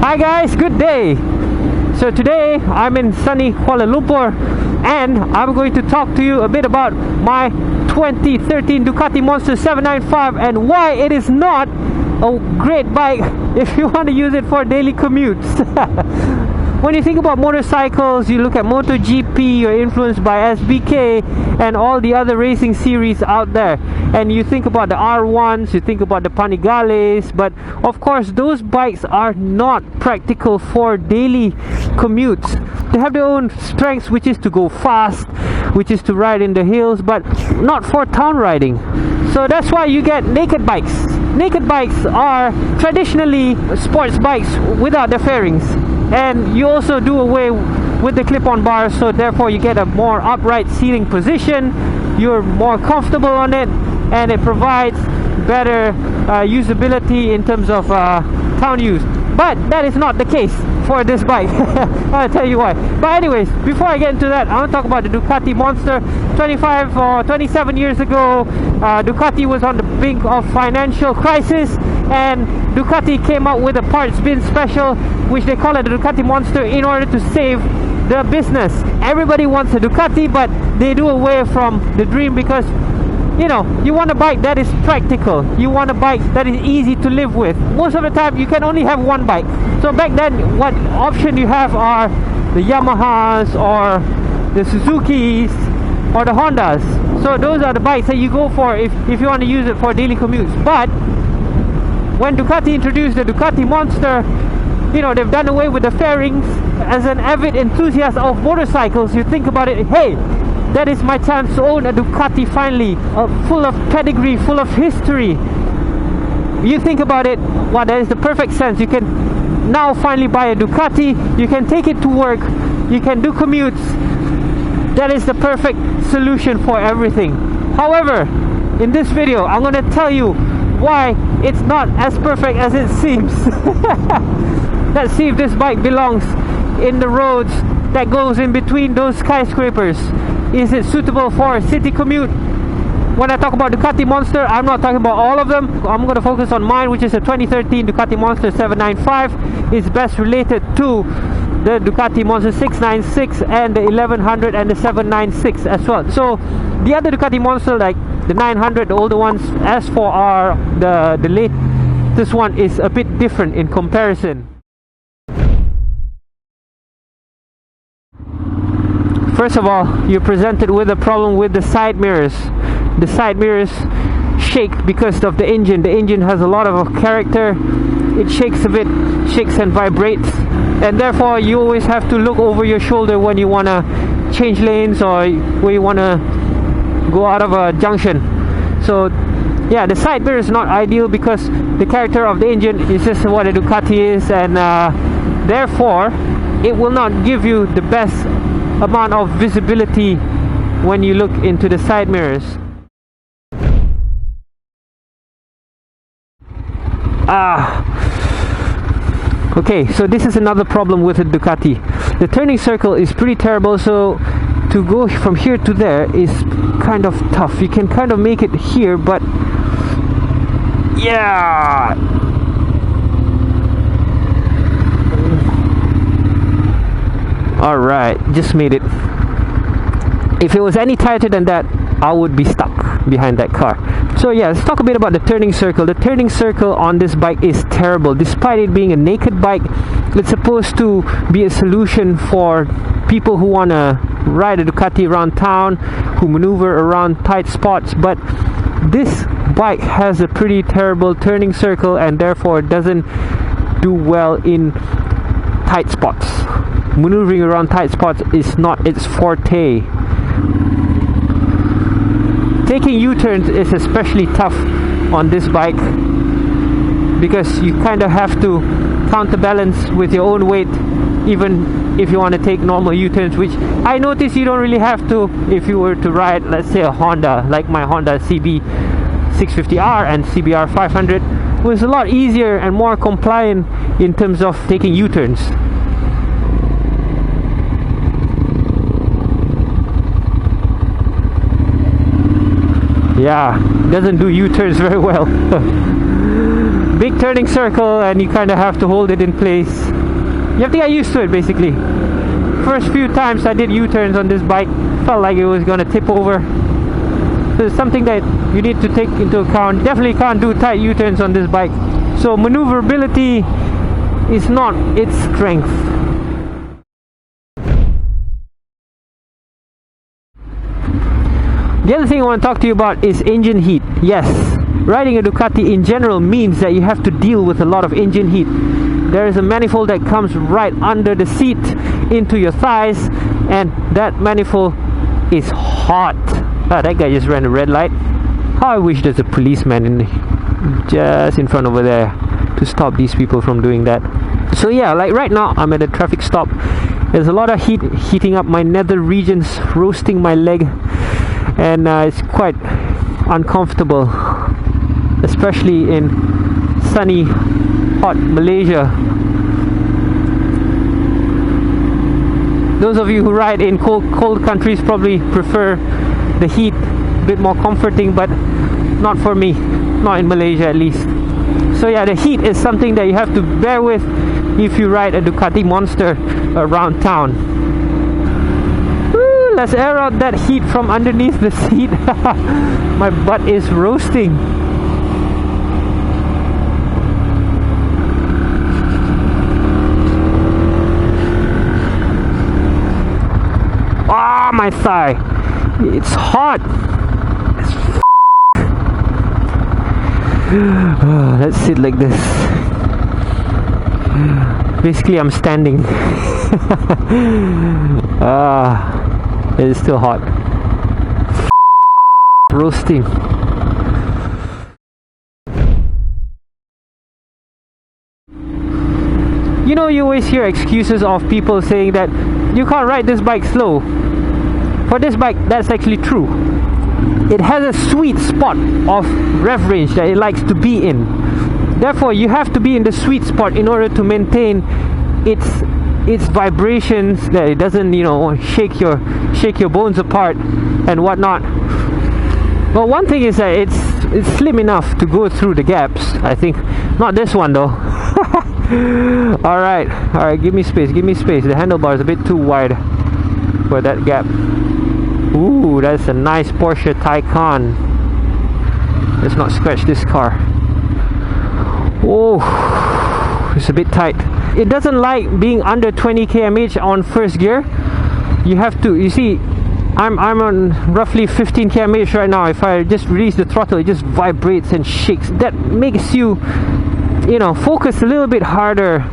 Hi guys, good day. So today I'm in sunny Kuala Lumpur and I'm going to talk to you a bit about my 2013 Ducati Monster 795 and why it is not a great bike if you want to use it for daily commutes. When you think about motorcycles, you look at MotoGP, you're influenced by SBK and all the other racing series out there, and you think about the R1s, you think about the Panigales, but of course those bikes are not practical for daily commutes. They have their own strengths, which is to go fast, which is to ride in the hills, but not for town riding. So that's why you get naked bikes. Naked bikes are traditionally sports bikes without the fairings, and you also do away with the clip-on bars, so therefore you get a more upright seating position, you're more comfortable on it, and it provides better usability in terms of town use. But that is not the case for this bike. I'll tell you why. But anyways, before I get into that, I want to talk about the Ducati Monster. 25 or 27 years ago, Ducati was on the brink of financial crisis, and Ducati came out with a parts bin special, which they call it the Ducati Monster, in order to save the business. Everybody wants a Ducati, but they do away from the dream because, you know, you want a bike that is practical. You want a bike that is easy to live with. Most of the time, you can only have one bike. So back then, what option you have are the Yamahas or the Suzukis or the Hondas. So those are the bikes that you go for if you want to use it for daily commutes. But when Ducati introduced the Ducati Monster, you know, they've done away with the fairings. As an avid enthusiast of motorcycles, you think about it, hey, that is my chance to own a Ducati finally, full of pedigree, full of history. You think about it, well, that is the perfect sense. You can now finally buy a Ducati, you can take it to work, you can do commutes. That is the perfect solution for everything. However, in this video, I'm going to tell you why it's not as perfect as it seems. Let's see if this bike belongs in the roads that goes in between those skyscrapers. Is it suitable for a city commute? When I talk about Ducati Monster, I'm not talking about all of them. I'm going to focus on mine, which is a 2013 Ducati Monster 795. It's best related to the Ducati Monster 696 and the 1100 and the 796 as well. So the other Ducati Monster, like the 900, the older ones, as for the latest one, is a bit different in comparison. First of all, you're presented with a problem with the side mirrors. The side mirrors shake because of the engine. The engine has a lot of character. It shakes a bit, shakes and vibrates, and therefore you always have to look over your shoulder when you want to change lanes or when you want to go out of a junction. So yeah, the side mirror is not ideal because the character of the engine is just what a Ducati is, and therefore it will not give you the best amount of visibility when you look into the side mirrors. Okay, so this is another problem with the Ducati. The turning circle is pretty terrible, so to go from here to there is kind of tough. You can kind of make it here, but yeah, alright, just made it. If it was any tighter than that, I would be stuck behind that car. So yeah, let's talk a bit about the turning circle. The turning circle on this bike is terrible. Despite it being a naked bike, it's supposed to be a solution for people who want to ride a Ducati around town, who maneuver around tight spots, but this bike has a pretty terrible turning circle and therefore doesn't do well in tight spots. Maneuvering around tight spots is not its forte. Taking U-turns is especially tough on this bike because you kind of have to counterbalance with your own weight, even if you want to take normal U-turns, which I notice you don't really have to if you were to ride, let's say, a Honda, like my Honda CB 650R and CBR 500, was a lot easier and more compliant in terms of taking U-turns. Yeah, doesn't do U-turns very well. Big turning circle and you kind of have to hold it in place. You have to get used to it basically. First few times I did U-turns on this bike, felt like it was gonna tip over. So it's something that you need to take into account. Definitely can't do tight U-turns on this bike. So maneuverability is not its strength. The other thing I want to talk to you about is engine heat. Yes, riding a Ducati in general means that you have to deal with a lot of engine heat. There is a manifold that comes right under the seat into your thighs, and that manifold is hot. Ah, that guy just ran a red light. How I wish there's a policeman just in front over there to stop these people from doing that. So yeah, like right now I'm at a traffic stop. There's a lot of heat heating up my nether regions, roasting my leg, and it's quite uncomfortable, especially in sunny, hot Malaysia. Those of you who ride in cold countries probably prefer the heat, a bit more comforting, but not for me, not in Malaysia at least. So yeah, the heat is something that you have to bear with if you ride a Ducati Monster around town. Woo, let's air out that heat from underneath the seat. My butt is roasting. Ah, my thigh. It's hot. Let's sit like this. Basically I'm standing. It is still hot. Roasting. You know, you always hear excuses of people saying that you can't ride this bike slow. For this bike, that's actually true. It has a sweet spot of rev range that it likes to be in. Therefore, you have to be in the sweet spot in order to maintain its vibrations, that it doesn't, you know, shake your bones apart and whatnot. Well, one thing is that it's slim enough to go through the gaps, I think. Not this one though. Alright, give me space. The handlebar is a bit too wide for that gap. Ooh, that's a nice Porsche Taycan. Let's not scratch this car. Oh, it's a bit tight. It doesn't like being under 20 km/h on first gear. You have to, you see, I'm on roughly 15 km/h right now. If I just release the throttle, it just vibrates and shakes. That makes you know, focus a little bit harder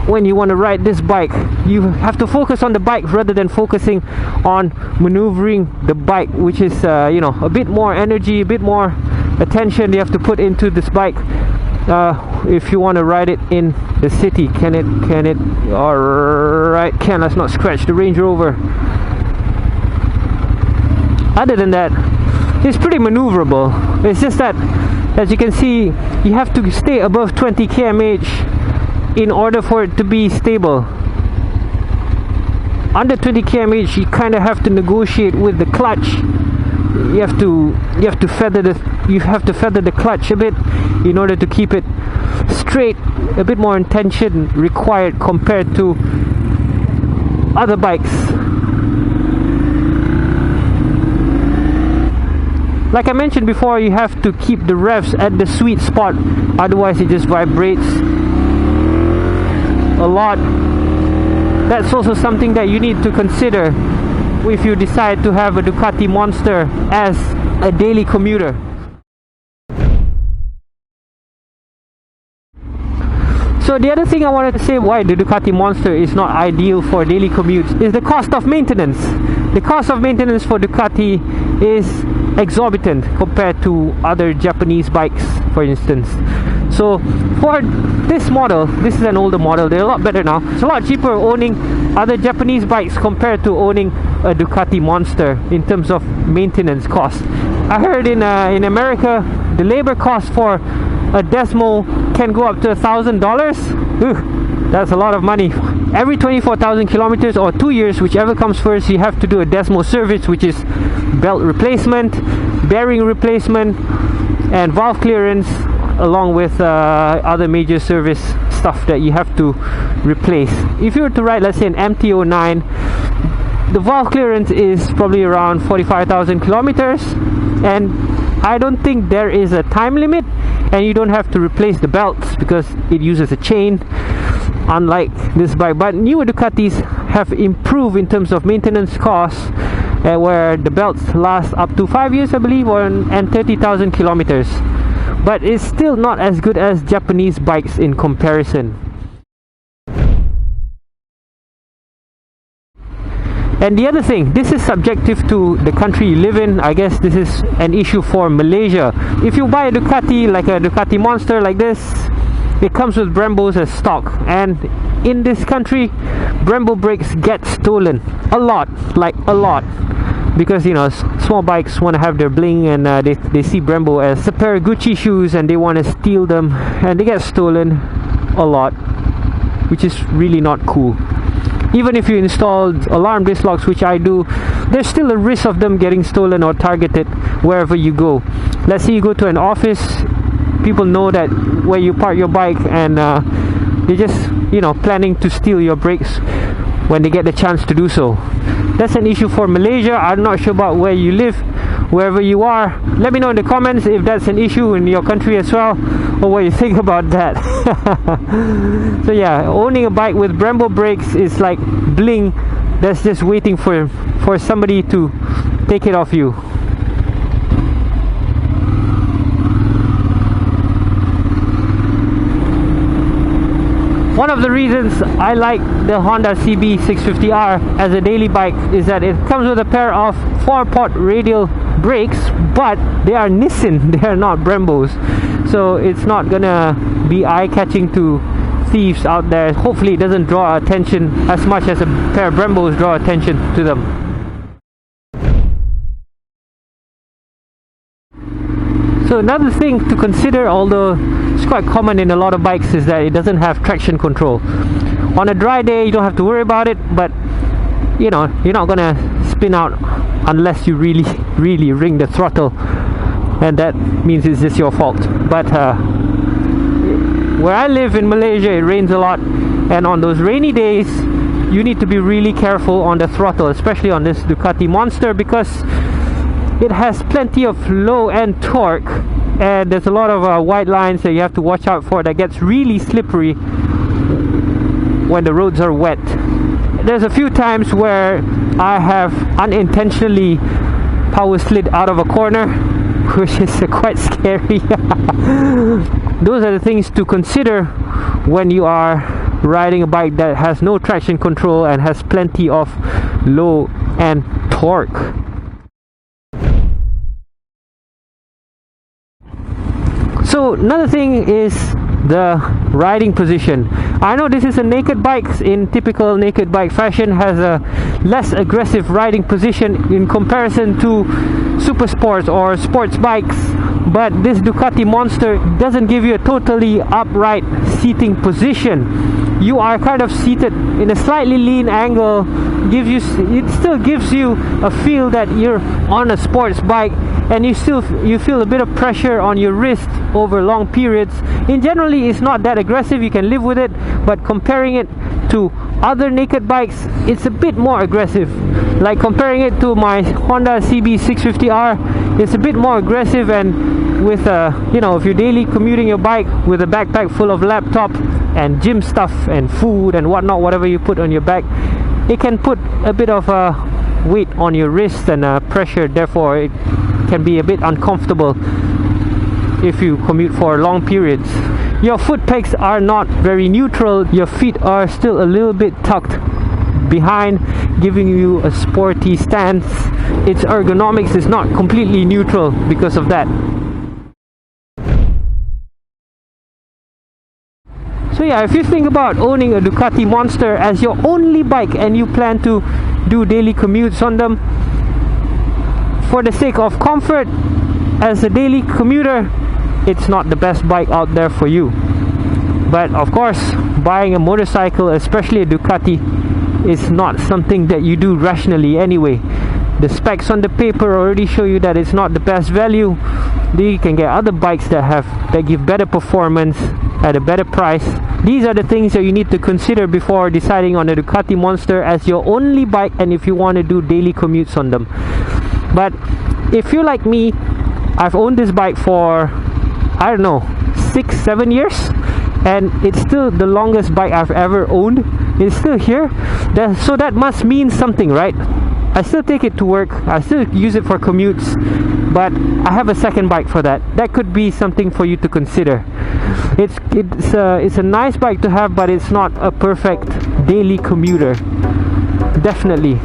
when you want to ride this bike. You have to focus on the bike rather than focusing on maneuvering the bike, which is you know, a bit more energy, a bit more attention you have to put into this bike if you want to ride it in the city. Can it alright, let's not scratch the Range Rover. Other than that, it's pretty maneuverable. It's just that, as you can see, you have to stay above 20 km/h in order for it to be stable. Under 20 km/h, you kind of have to negotiate with the clutch. You have to feather the clutch a bit in order to keep it straight. A bit more intention required compared to other bikes. Like I mentioned before, you have to keep the revs at the sweet spot, otherwise it just vibrates a lot. That's also something that you need to consider if you decide to have a Ducati Monster as a daily commuter. So the other thing I wanted to say why the Ducati Monster is not ideal for daily commutes is the cost of maintenance. The cost of maintenance for Ducati is exorbitant compared to other Japanese bikes, for instance. So for this model, this is an older model, they're a lot better now. It's a lot cheaper owning other Japanese bikes compared to owning a Ducati Monster in terms of maintenance cost. I heard in America, the labor cost for a Desmo can go up to $1,000. That's a lot of money. Every 24,000 kilometers or 2 years, whichever comes first, you have to do a Desmo service, which is belt replacement, bearing replacement, and valve clearance, along with other major service stuff that you have to replace. If you were to ride, let's say, an MT-09, the valve clearance is probably around 45,000 kilometers, and I don't think there is a time limit, and you don't have to replace the belts because it uses a chain, unlike this bike. But newer Ducatis have improved in terms of maintenance costs, where the belts last up to 5 years, I believe, and 30,000 kilometers. But it's still not as good as Japanese bikes in comparison. And the other thing, this is subjective to the country you live in. I guess this is an issue for Malaysia. If you buy a Ducati, like a Ducati Monster like this, it comes with Brembos as stock, and in this country Brembo brakes get stolen a lot, like a lot, because you know, small bikes want to have their bling, and they see Brembo as a pair of Gucci shoes and they want to steal them, and they get stolen a lot, which is really not cool. Even if you install alarm disc locks, which I do, there's still a risk of them getting stolen or targeted wherever you go. Let's say you go to an office, people know that where you park your bike, and they're just, you know, planning to steal your brakes when they get the chance to do so. That's an issue for Malaysia. I'm not sure about where you live, wherever you are. Let me know in the comments if that's an issue in your country as well, or what you think about that. So yeah, owning a bike with Brembo brakes is like bling that's just waiting for somebody to take it off you. One of the reasons I like the Honda CB650R as a daily bike is that it comes with a pair of 4-pot radial brakes, but they are Nissin, they are not Brembos, so it's not gonna be eye-catching to thieves out there. Hopefully it doesn't draw attention as much as a pair of Brembos draw attention to them. So another thing to consider, although it's quite common in a lot of bikes, is that it doesn't have traction control. On a dry day you don't have to worry about it, but you know, you're not gonna spin out unless you really ring the throttle, and that means it's just your fault. But where I live in Malaysia, it rains a lot, and on those rainy days you need to be really careful on the throttle, especially on this Ducati Monster, because it has plenty of low end torque, and there's a lot of white lines that you have to watch out for that gets really slippery when the roads are wet. There's a few times where I have unintentionally power slid out of a corner, which is quite scary. Those are the things to consider when you are riding a bike that has no traction control and has plenty of low end torque. So another thing is the riding position. I know this is a naked bike. In typical naked bike fashion, has a less aggressive riding position in comparison to super sports or sports bikes, but this Ducati Monster doesn't give you a totally upright seating position. You are kind of seated in a slightly lean angle. It still gives you a feel that you're on a sports bike, and you feel a bit of pressure on your wrist over long periods. In generally, it's not that aggressive, you can live with it, but comparing it to other naked bikes, it's a bit more aggressive. Like comparing it to my Honda CB650R, it's a bit more aggressive, and with you know, if you're daily commuting your bike with a backpack full of laptop and gym stuff and food and whatnot, whatever you put on your back, it can put a bit of weight on your wrist and pressure. Therefore it can be a bit uncomfortable if you commute for long periods. Your foot pegs are not very neutral. Your feet are still a little bit tucked behind, giving you a sporty stance. Its ergonomics is not completely neutral because of that. So yeah, if you think about owning a Ducati Monster as your only bike and you plan to do daily commutes on them, for the sake of comfort as a daily commuter, it's not the best bike out there for you. But of course, buying a motorcycle, especially a Ducati, is not something that you do rationally anyway. The specs on the paper already show you that it's not the best value, You can get other bikes that give better performance at a better price. These are the things that you need to consider before deciding on a Ducati Monster as your only bike, and if you want to do daily commutes on them. But if you're like me, I've owned this bike for, I don't know, 6-7 years, and it's still the longest bike I've ever owned. It's still here, so that must mean something, right? I still take it to work, I still use it for commutes, but I have a second bike for that. That could be something for you to consider. It's a nice bike to have, but it's not a perfect daily commuter. Definitely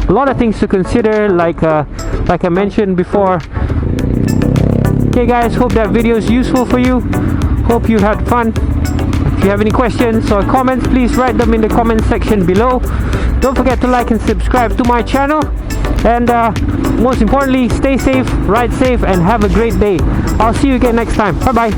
a lot of things to consider, like I mentioned before. Okay guys, hope that video is useful for you. Hope you had fun. If you have any questions or comments, please write them in the comment section below. Don't forget to like and subscribe to my channel, and most importantly, stay safe, ride safe, and have a great day. I'll see you again next time. Bye bye.